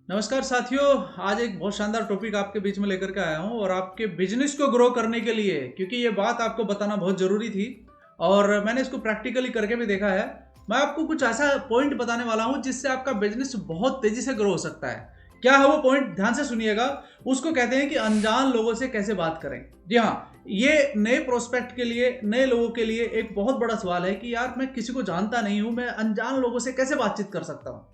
नमस्कार साथियों, आज एक बहुत शानदार टॉपिक आपके बीच में लेकर के आया हूं और आपके बिजनेस को ग्रो करने के लिए, क्योंकि ये बात आपको बताना बहुत ज़रूरी थी और मैंने इसको प्रैक्टिकली करके भी देखा है। मैं आपको कुछ ऐसा पॉइंट बताने वाला हूं जिससे आपका बिजनेस बहुत तेज़ी से ग्रो हो सकता है। क्या है वो पॉइंट, ध्यान से सुनिएगा। उसको कहते हैं कि अनजान लोगों से कैसे बात करें। जी हाँ, ये नए प्रोस्पेक्ट के लिए, नए लोगों के लिए एक बहुत बड़ा सवाल है कि यार मैं किसी को जानता नहीं हूँ, मैं अनजान लोगों से कैसे बातचीत कर सकता हूँ।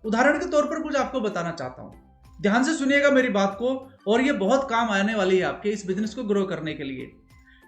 उदाहरण के तौर पर कुछ आपको बताना चाहता हूं, ध्यान से सुनिएगा मेरी बात को, और ये बहुत काम आने वाली है आपके इस बिजनेस को ग्रो करने के लिए।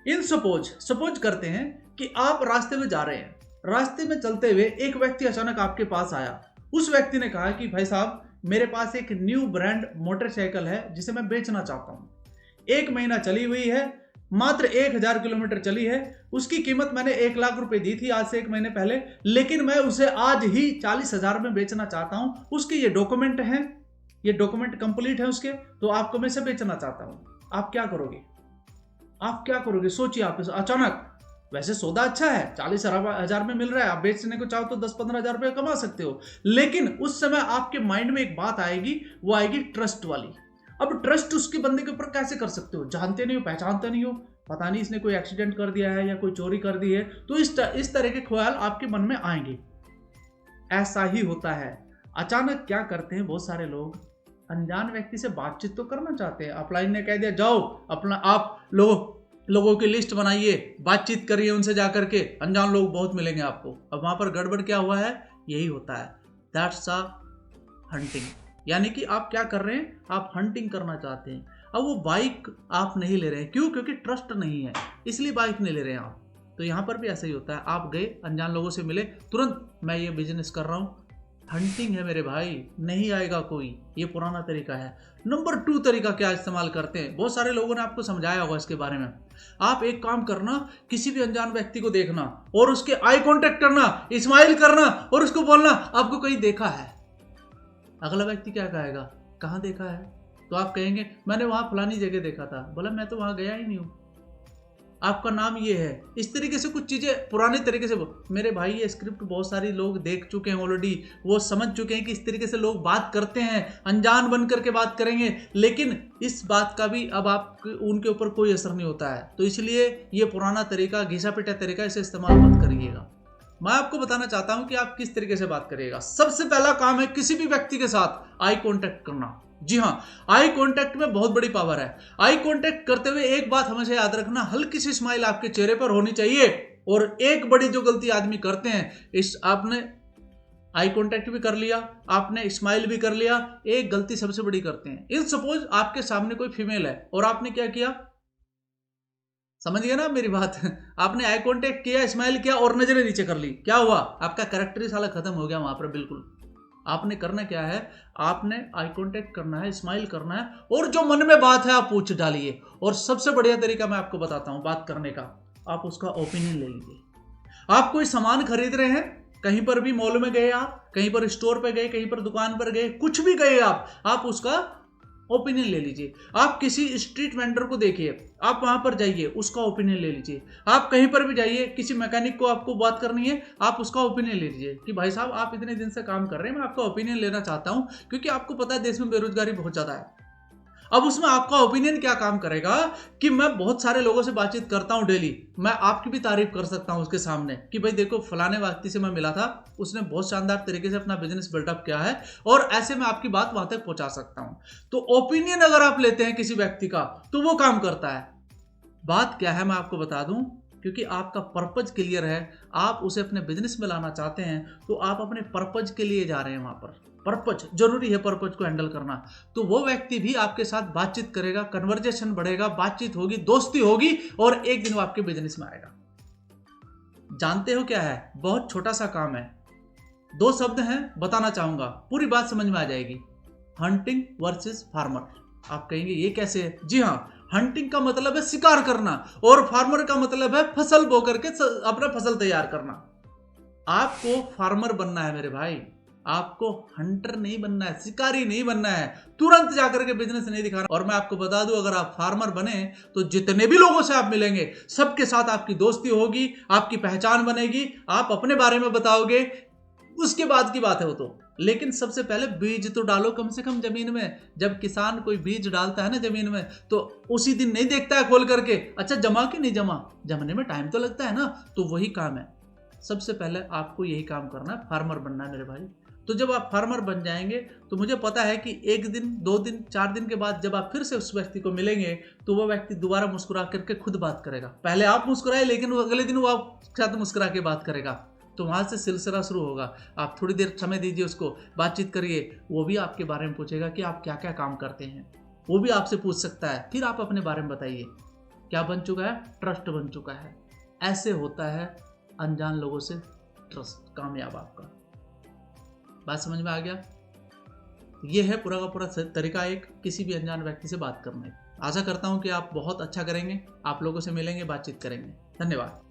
इन सपोज करते हैं कि आप रास्ते में जा रहे हैं। रास्ते में चलते हुए एक व्यक्ति अचानक आपके पास आया। उस व्यक्ति ने कहा कि भाई साहब, मेरे पास एक न्यू ब्रांड मोटरसाइकिल है जिसे मैं बेचना चाहता हूं। 1 महीना चली हुई है, मात्र 1000 किलोमीटर चली है। उसकी कीमत मैंने 1 लाख रुपए दी थी आज से 1 महीने पहले, लेकिन मैं उसे आज ही 40,000 में बेचना चाहता हूं। उसके ये डॉक्यूमेंट हैं, ये डॉक्यूमेंट कंप्लीट है उसके, तो आपको मैं इसे बेचना चाहता हूं। आप क्या करोगे? आप क्या करोगे? सोचिए। आप अचानक, वैसे सौदा अच्छा है, 40,000 में मिल रहा है, आप बेचने को चाहो तो 10-15 हजार रुपये कमा सकते हो, लेकिन उस समय आपके माइंड में एक बात आएगी, वो आएगी ट्रस्ट वाली। अब ट्रस्ट उसके बंदे के ऊपर कैसे कर सकते हो? जानते नहीं हो, पहचानते नहीं हो, पता नहीं इसने कोई एक्सीडेंट कर दिया है या कोई चोरी कर दी है, तो इस तरह के ख्याल आपके मन में आएंगे। ऐसा ही होता है। अचानक क्या करते हैं बहुत सारे लोग, अनजान व्यक्ति से बातचीत तो करना चाहते हैं। अपलाइन ने कह दिया जाओ अपना आप लोगों की लिस्ट बनाइए, बातचीत करिए उनसे जाकर के, अनजान लोग बहुत मिलेंगे आपको। अब वहां पर गड़बड़ क्या हुआ है? यही होता है, दैट्स अ हंटिंग। यानी कि आप क्या कर रहे हैं? आप हंटिंग करना चाहते हैं। अब वो बाइक आप नहीं ले रहे हैं, क्यों? क्योंकि ट्रस्ट नहीं है, इसलिए बाइक नहीं ले रहे हैं आप। तो यहां पर भी ऐसा ही होता है। आप गए, अनजान लोगों से मिले, तुरंत मैं ये बिजनेस कर रहा हूं, हंटिंग है मेरे भाई, नहीं आएगा कोई। ये पुराना तरीका है। नंबर 2 तरीका क्या इस्तेमाल करते हैं, बहुत सारे लोगों ने आपको समझाया होगा इसके बारे में। आप एक काम करना, किसी भी अनजान व्यक्ति को देखना और उसके आई कांटेक्ट करना, स्माइल करना और उसको बोलना आपको कहीं देखा है। अगला व्यक्ति क्या कहेगा? कहाँ देखा है? तो आप कहेंगे मैंने वहां फलानी जगह देखा था। बोला मैं तो वहां गया ही नहीं हूं, आपका नाम ये है। इस तरीके से कुछ चीजें पुराने तरीके से, मेरे भाई ये स्क्रिप्ट बहुत सारे लोग देख चुके हैं ऑलरेडी, वो समझ चुके हैं कि इस तरीके से लोग बात करते हैं, अनजान बन करके बात करेंगे, लेकिन इस बात का भी अब आप उनके ऊपर कोई असर नहीं होता है। तो इसलिए ये पुराना तरीका, घिसा पिटा तरीका, इसे इस्तेमाल मत करिएगा। मैं आपको बताना चाहता हूं कि आप किस तरीके से बात करिएगा। सबसे पहला काम है किसी भी व्यक्ति के साथ आई कांटेक्ट करना। जी हां, आई कांटेक्ट में बहुत बड़ी पावर है। आई कांटेक्ट करते हुए एक बात हमेशा याद रखना, हल्की सी स्माइल आपके चेहरे पर होनी चाहिए। और एक बड़ी जो गलती आदमी करते हैं, इस आपने आई कांटेक्ट भी कर लिया, आपने स्माइल भी कर लिया, एक गलती सबसे बड़ी करते हैं। इन सपोज आपके सामने कोई फीमेल है और आपने क्या किया, समझ गए ना मेरी बात? आपने आई कांटेक्ट किया, स्माइल किया और नजरें नीचे कर ली, क्या हुआ? आपका कैरेक्टर ही साला खत्म हो गया वहां पर। बिल्कुल आपने करना क्या है, आपने आई कांटेक्ट करना है, स्माइल करना है और जो मन में बात है आप पूछ डालिए। और सबसे बढ़िया तरीका मैं आपको बताता हूं बात करने का, आप उसका ओपिनियन ले लीजिए। आप कोई सामान खरीद रहे हैं, कहीं पर भी मॉल में गए, आप कहीं पर स्टोर पे गए, कहीं पर दुकान पर गए, कुछ भी गए आप उसका ओपिनियन ले लीजिए। आप किसी स्ट्रीट वेंडर को देखिए, आप वहां पर जाइए, उसका ओपिनियन ले लीजिए। आप कहीं पर भी जाइए, किसी मैकेनिक को आपको बात करनी है, आप उसका ओपिनियन ले लीजिए कि भाई साहब आप इतने दिन से काम कर रहे हैं, मैं आपका ओपिनियन लेना चाहता हूं, क्योंकि आपको पता है देश में बेरोजगारी बहुत ज्यादा है। अब उसमें आपका ओपिनियन क्या काम करेगा कि मैं बहुत सारे लोगों से बातचीत करता हूं डेली, मैं आपकी भी तारीफ कर सकता हूं उसके सामने कि भाई देखो फलाने व्यक्ति से मैं मिला था, उसने बहुत शानदार तरीके से अपना बिजनेस बिल्डअप किया है और ऐसे मैं आपकी बात वहां तक पहुंचा सकता हूं। तो ओपिनियन अगर आप लेते हैं किसी व्यक्ति का तो वो काम करता है। बात क्या है मैं आपको बता दूं, क्योंकि आपका पर्पज क्लियर है, आप उसे अपने बिजनेस में लाना चाहते हैं, तो आप अपने पर्पज के लिए जा रहे हैं वहां पर। पर्पज जरूरी है, पर्पज को हैंडल करना। तो वो व्यक्ति भी आपके साथ बातचीत करेगा, कन्वर्जेशन बढ़ेगा, बातचीत होगी, दोस्ती होगी और एक दिन वो आपके बिजनेस में आएगा। जानते हो क्या है? बहुत छोटा सा काम है, 2 शब्द हैं, बताना चाहूंगा, पूरी बात समझ में आ जाएगी। Hunting versus farmer. आप कहेंगे ये कैसे है? जी हाँ, हंटिंग का मतलब है शिकार करना और फार्मर का मतलब है फसल बो करके अपना फसल तैयार करना। आपको फार्मर बनना है मेरे भाई, आपको हंटर नहीं बनना है, शिकारी नहीं बनना है, तुरंत जाकर के बिजनेस नहीं दिखाना। और मैं आपको बता दूं, अगर आप फार्मर बने तो जितने भी लोगों से आप मिलेंगे सबके साथ आपकी दोस्ती होगी, आपकी पहचान बनेगी, आप अपने बारे में बताओगे, उसके बाद की बात है वो तो। लेकिन सबसे पहले बीज तो डालो कम से कम जमीन में। जब किसान कोई बीज डालता है ना जमीन में, तो उसी दिन नहीं देखता है खोल करके अच्छा जमा कि नहीं जमा, जमने में टाइम तो लगता है ना। तो वही काम है, सबसे पहले आपको यही काम करना है, फार्मर बनना है मेरे भाई। तो जब आप फार्मर बन जाएंगे तो मुझे पता है कि 1 दिन 2 दिन 4 दिन के बाद जब आप फिर से उस व्यक्ति को मिलेंगे तो वो व्यक्ति दोबारा मुस्कुरा करके खुद बात करेगा। पहले आप मुस्कुराए, लेकिन वो अगले दिन वो आपके साथ मुस्कुरा के बात करेगा। तो वहाँ से सिलसिला शुरू होगा। आप थोड़ी देर समय दीजिए उसको, बातचीत करिए, वो भी आपके बारे में पूछेगा कि आप क्या क्या काम करते हैं, वो भी आपसे पूछ सकता है। फिर आप अपने बारे में बताइए। क्या बन चुका है? ट्रस्ट बन चुका है। ऐसे होता है अनजान लोगों से ट्रस्ट कामयाब आपका। बात समझ में आ गया? ये है पूरा का पूरा तरीका एक किसी भी अनजान व्यक्ति से बात करने का। आशा करता हूँ कि आप बहुत अच्छा करेंगे, आप लोगों से मिलेंगे, बातचीत करेंगे। धन्यवाद।